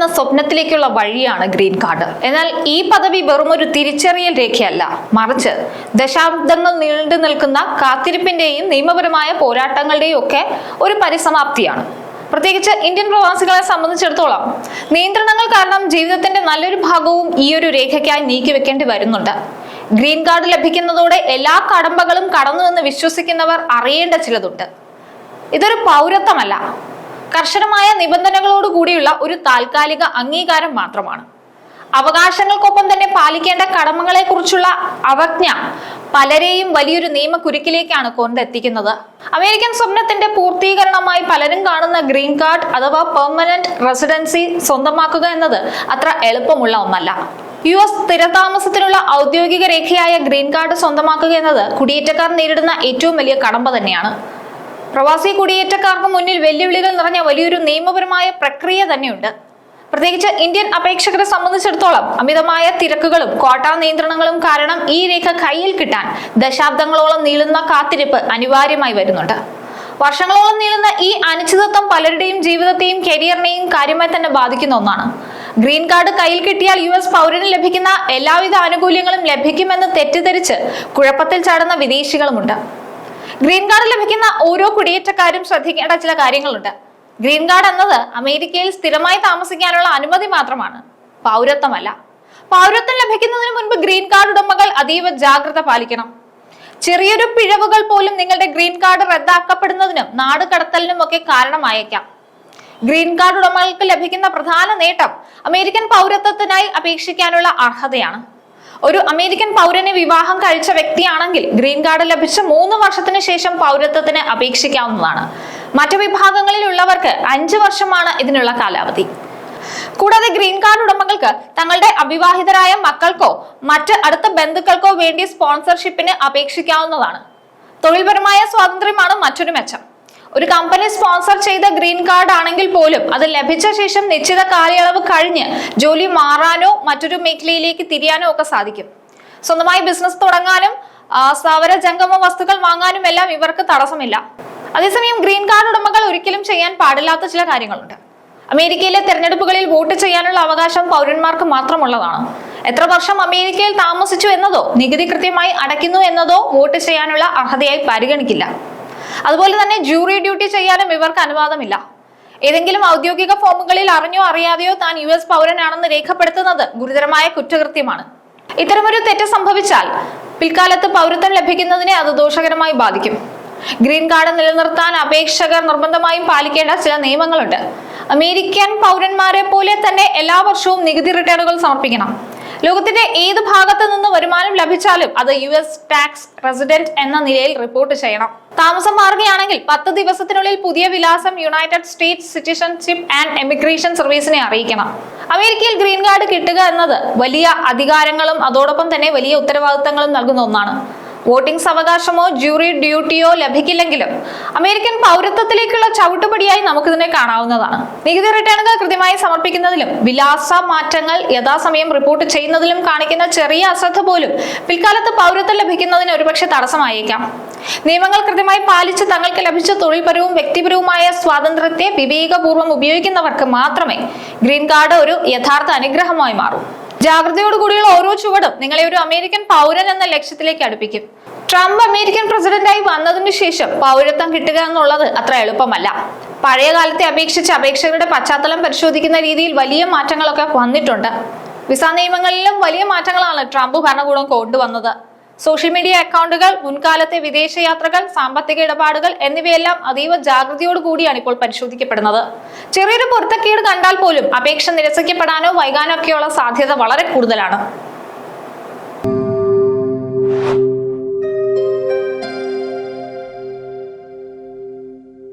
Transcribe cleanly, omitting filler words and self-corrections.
എന്ന സ്വപ്നത്തിലേക്കുള്ള വഴിയാണ് green card. എന്നാൽ ഈ പദവി വെറും ഒരു തിരിച്ചറിയൽ രേഖയല്ല, മറിച്ച് ദശാബ്ദങ്ങൾ നീണ്ടു നിൽക്കുന്ന കാത്തിരിപ്പിന്റെയും നിയമപരമായ പോരാട്ടങ്ങളുടെയും ഒക്കെ ഒരു പരിസമാപ്തിയാണ്. പ്രത്യേകിച്ച് ഇന്ത്യൻ പ്രവാസികളെ സംബന്ധിച്ചിടത്തോളം നിയന്ത്രണങ്ങൾ കാരണം ജീവിതത്തിന്റെ നല്ലൊരു ഭാഗവും ഈ ഒരു രേഖയ്ക്കായി നീക്കിവെക്കേണ്ടി വരുന്നുണ്ട്. ഗ്രീൻ കാർഡ് ലഭിക്കുന്നതോടെ എല്ലാ കടമ്പകളും കടന്നുവെന്ന് വിശ്വസിക്കുന്നവർ അറിയേണ്ട ചിലതുണ്ട്. ഇതൊരു പൗരത്വമല്ല, കർശനമായ നിബന്ധനകളോട് കൂടിയുള്ള ഒരു താൽക്കാലിക അംഗീകാരം മാത്രമാണ്. അവകാശങ്ങൾക്കൊപ്പം തന്നെ പാലിക്കേണ്ട കടമകളെ കുറിച്ചുള്ള അവജ്ഞ പലരെയും വലിയൊരു നിയമക്കുരുക്കിലേക്കാണ് കൊണ്ടെത്തിക്കുന്നത്. അമേരിക്കൻ സ്വപ്നത്തിന്റെ പൂർത്തീകരണമായി പലരും കാണുന്ന ഗ്രീൻ കാർഡ് അഥവാ പെർമനന്റ് റെസിഡൻസി സ്വന്തമാക്കുക എന്നത് അത്ര എളുപ്പമുള്ള ഒന്നല്ല. US സ്ഥിരതാമസത്തിനുള്ള ഔദ്യോഗിക രേഖയായ ഗ്രീൻ കാർഡ് സ്വന്തമാക്കുക എന്നത് കുടിയേറ്റക്കാർ നേരിടുന്ന ഏറ്റവും വലിയ കടമ്പ തന്നെയാണ്. പ്രവാസി കുടിയേറ്റക്കാർക്ക് മുന്നിൽ വെല്ലുവിളികൾ നിറഞ്ഞ വലിയൊരു നിയമപരമായ പ്രക്രിയ തന്നെയുണ്ട്. പ്രത്യേകിച്ച് ഇന്ത്യൻ അപേക്ഷകരെ സംബന്ധിച്ചിടത്തോളം അമിതമായ തിരക്കുകളും ക്വാട്ട നിയന്ത്രണങ്ങളും കാരണം ഈ രേഖ കയ്യിൽ കിട്ടാൻ ദശാബ്ദങ്ങളോളം നീളുന്ന കാത്തിരിപ്പ് അനിവാര്യമായി വരുന്നുണ്ട്. വർഷങ്ങളോളം നീളുന്ന ഈ അനിശ്ചിതത്വം പലരുടെയും ജീവിതത്തെയും കരിയറിനെയും കാര്യമായി തന്നെ ബാധിക്കുന്ന ഒന്നാണ്. ഗ്രീൻ കാർഡ് കയ്യിൽ കിട്ടിയാൽ US പൗരന് ലഭിക്കുന്ന എല്ലാവിധ ആനുകൂല്യങ്ങളും ലഭിക്കുമെന്ന് തെറ്റിദ്ധരിച്ച് കുഴപ്പത്തിൽ ചാടുന്ന വിദേശികളുമുണ്ട്. ഗ്രീൻ കാർഡ് ലഭിക്കുന്ന ഓരോ കുടിയേറ്റക്കാരും ശ്രദ്ധിക്കേണ്ട ചില കാര്യങ്ങളുണ്ട്. ഗ്രീൻ കാർഡ് എന്നത് അമേരിക്കയിൽ സ്ഥിരമായി താമസിക്കാനുള്ള അനുമതി മാത്രമാണ്, പൗരത്വമല്ല. പൗരത്വം ലഭിക്കുന്നതിന് മുൻപ് ഗ്രീൻ കാർഡ് ഉടമകൾ അതീവ ജാഗ്രത പാലിക്കണം. ചെറിയൊരു പിഴവുകൾ പോലും നിങ്ങളുടെ ഗ്രീൻ കാർഡ് റദ്ദാക്കപ്പെടുന്നതിനും നാട് കടത്തലിനും ഒക്കെ കാരണമായേക്കാം. ഗ്രീൻ കാർഡ് ഉടമകൾക്ക് ലഭിക്കുന്ന പ്രധാന നേട്ടം അമേരിക്കൻ പൗരത്വത്തിനായി അപേക്ഷിക്കാനുള്ള അർഹതയാണ്. ഒരു അമേരിക്കൻ പൗരനെ വിവാഹം കഴിച്ച വ്യക്തിയാണെങ്കിൽ ഗ്രീൻ കാർഡ് ലഭിച്ച 3 വർഷത്തിന് ശേഷം പൗരത്വത്തിന് അപേക്ഷിക്കാവുന്നതാണ്. മറ്റു വിഭാഗങ്ങളിലുള്ളവർക്ക് 5 വർഷമാണ് ഇതിനുള്ള കാലാവധി. കൂടാതെ ഗ്രീൻ കാർഡ് ഉടമകൾക്ക് തങ്ങളുടെ അവിവാഹിതരായ മക്കൾക്കോ മറ്റ് അടുത്ത ബന്ധുക്കൾക്കോ വേണ്ടി സ്പോൺസർഷിപ്പിന് അപേക്ഷിക്കാവുന്നതാണ്. തൊഴിൽപരമായ സ്വാതന്ത്ര്യമാണ് മറ്റൊരു മെച്ചം. ഒരു കമ്പനി സ്പോൺസർ ചെയ്ത ഗ്രീൻ കാർഡ് ആണെങ്കിൽ പോലും അത് ലഭിച്ച ശേഷം നിശ്ചിത കാലയളവ് കഴിഞ്ഞ് ജോലി മാറാനോ മറ്റൊരു മേഖലയിലേക്ക് തിരിയാനോ ഒക്കെ സാധിക്കും. സ്വന്തമായി ബിസിനസ് തുടങ്ങാനും സ്ഥാവര ജംഗമ വസ്തുക്കൾ വാങ്ങാനും എല്ലാം ഇവർക്ക് തടസ്സമില്ല. അതേസമയം ഗ്രീൻ കാർഡ് ഉടമകൾ ഒരിക്കലും ചെയ്യാൻ പാടില്ലാത്ത ചില കാര്യങ്ങളുണ്ട്. അമേരിക്കയിലെ തെരഞ്ഞെടുപ്പുകളിൽ വോട്ട് ചെയ്യാനുള്ള അവകാശം പൗരന്മാർക്ക് മാത്രമുള്ളതാണ്. എത്ര വർഷം അമേരിക്കയിൽ താമസിച്ചു എന്നതോ നികുതി കൃത്യമായി അടയ്ക്കുന്നു എന്നതോ വോട്ട് ചെയ്യാനുള്ള അർഹതയായി പരിഗണിക്കില്ല. അതുപോലെ തന്നെ ജൂറി ഡ്യൂട്ടി ചെയ്യാനും ഇവർക്ക് അനുവാദമില്ല. ഏതെങ്കിലും ഔദ്യോഗിക ഫോമുകളിൽ അറിഞ്ഞോ അറിയാതെയോ താൻ US പൗരനാണെന്ന് രേഖപ്പെടുത്തുന്നത് ഗുരുതരമായ കുറ്റകൃത്യമാണ്. ഇത്തരമൊരു തെറ്റ് സംഭവിച്ചാൽ പിൽക്കാലത്ത് പൗരത്വം ലഭിക്കുന്നതിനെ അത് ദോഷകരമായി ബാധിക്കും. ഗ്രീൻ കാർഡ് നിലനിർത്താൻ അപേക്ഷകർ നിർബന്ധമായും പാലിക്കേണ്ട ചില നിയമങ്ങളുണ്ട്. അമേരിക്കൻ പൗരന്മാരെ പോലെ തന്നെ എല്ലാ വർഷവും നികുതി റിട്ടേണുകൾ സമർപ്പിക്കണം. ലോകത്തിന്റെ ഏത് ഭാഗത്ത് നിന്ന് വരുമാനം ലഭിച്ചാലും അത് US ടാക്സ് റെസിഡന്റ് എന്ന നിലയിൽ റിപ്പോർട്ട് ചെയ്യണം. താമസം മാറുകയാണെങ്കിൽ 10 ദിവസത്തിനുള്ളിൽ പുതിയ വിലാസം United States citizenship and emigration സർവീസിനെ അറിയിക്കണം. അമേരിക്കയിൽ ഗ്രീൻ കാർഡ് കിട്ടുക എന്നത് വലിയ അധികാരങ്ങളും അതോടൊപ്പം തന്നെ വലിയ ഉത്തരവാദിത്തങ്ങളും നൽകുന്ന ഒന്നാണ്. വോട്ടിംഗ് അവകാശമോ ജൂറി ഡ്യൂട്ടിയോ ലഭിക്കില്ലെങ്കിലും അമേരിക്കൻ പൗരത്വത്തിലേക്കുള്ള ചവിട്ടുപടിയായി നമുക്കിതിനെ കാണാവുന്നതാണ്. നികുതി റിട്ടേണുകൾ കൃത്യമായി സമർപ്പിക്കുന്നതിലും വിലാസ മാറ്റങ്ങൾ യഥാസമയം റിപ്പോർട്ട് ചെയ്യുന്നതിലും കാണിക്കുന്ന ചെറിയ അശ്രദ്ധ പോലും പിൽക്കാലത്ത് പൗരത്വം ലഭിക്കുന്നതിന് ഒരുപക്ഷെ തടസ്സമായേക്കാം. നിയമങ്ങൾ കൃത്യമായി പാലിച്ച് തങ്ങൾക്ക് ലഭിച്ച തൊഴിൽപരവും വ്യക്തിപരവുമായ സ്വാതന്ത്ര്യത്തെ വിവേകപൂർവ്വം ഉപയോഗിക്കുന്നവർക്ക് മാത്രമേ ഗ്രീൻ കാർഡ് ഒരു യഥാർത്ഥ അനുഗ്രഹമായി മാറൂ. ജാഗ്രതയോടുകൂടിയുള്ള ഓരോ ചുവടും നിങ്ങളെ ഒരു അമേരിക്കൻ പൗരൻ എന്ന ലക്ഷ്യത്തിലേക്ക് അടുപ്പിക്കും. ട്രംപ് അമേരിക്കൻ പ്രസിഡന്റായി വന്നതിനു ശേഷം പൗരത്വം കിട്ടുക എന്നുള്ളത് അത്ര എളുപ്പമല്ല. പഴയ കാലത്തെ അപേക്ഷിച്ച് അപേക്ഷകരുടെ പശ്ചാത്തലം പരിശോധിക്കുന്ന രീതിയിൽ വലിയ മാറ്റങ്ങളൊക്കെ വന്നിട്ടുണ്ട്. വിസ നിയമങ്ങളിലും വലിയ മാറ്റങ്ങളാണ് ട്രംപ് ഭരണകൂടം കൊണ്ടുവന്നത്. സോഷ്യൽ മീഡിയ അക്കൗണ്ടുകൾ, മുൻകാലത്തെ വിദേശയാത്രകൾ, സാമ്പത്തിക ഇടപാടുകൾ എന്നിവയെല്ലാം അതീവ ജാഗ്രതയോടുകൂടിയാണ് ഇപ്പോൾ പരിശോധിക്കപ്പെടുന്നത്. ചെറിയൊരു പൊരുത്തക്കേട് കണ്ടാൽ പോലും അപേക്ഷ നിരസിക്കപ്പെടാനോ വൈകാനോ ഒക്കെയുള്ള സാധ്യത വളരെ കൂടുതലാണ്.